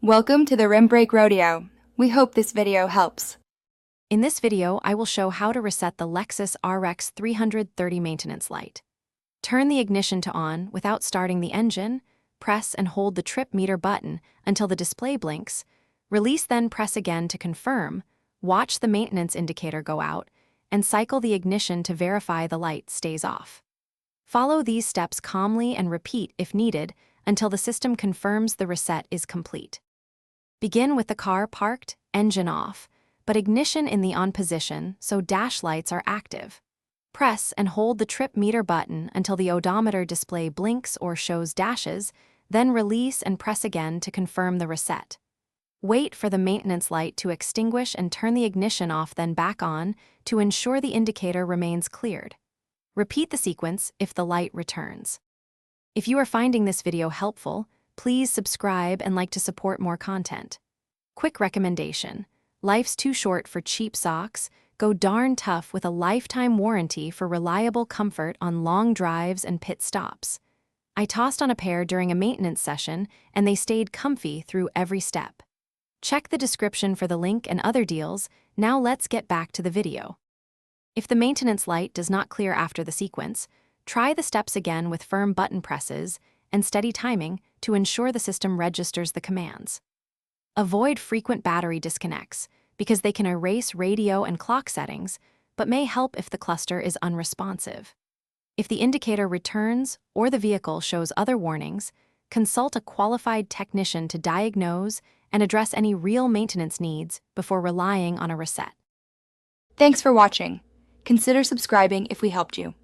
Welcome to the Rim Brake Rodeo. We hope this video helps. In this video, I will show how to reset the Lexus RX330 maintenance light. Turn the ignition to on without starting the engine, press and hold the trip meter button until the display blinks, release then press again to confirm, watch the maintenance indicator go out, and cycle the ignition to verify the light stays off. Follow these steps calmly and repeat if needed until the system confirms the reset is complete. Begin with the car parked, engine off, but ignition in the on position so dash lights are active. Press and hold the trip meter button until the odometer display blinks or shows dashes, then release and press again to confirm the reset. Wait for the maintenance light to extinguish and turn the ignition off then back on to ensure the indicator remains cleared. Repeat the sequence if the light returns. If you are finding this video helpful, please subscribe and like to support more content. Quick recommendation: life's too short for cheap socks. Go darn tough with a lifetime warranty for reliable comfort on long drives and pit stops. I tossed on a pair during a maintenance session, and they stayed comfy through every step. Check the description for the link and other deals. Now let's get back to the video. If the maintenance light does not clear after the sequence, try the steps again with firm button presses and steady timing to ensure the system registers the commands. Avoid frequent battery disconnects because they can erase radio and clock settings, but may help if the cluster is unresponsive. If the indicator returns or the vehicle shows other warnings, consult a qualified technician to diagnose and address any real maintenance needs before relying on a reset. Thanks for watching. Consider subscribing if we helped you.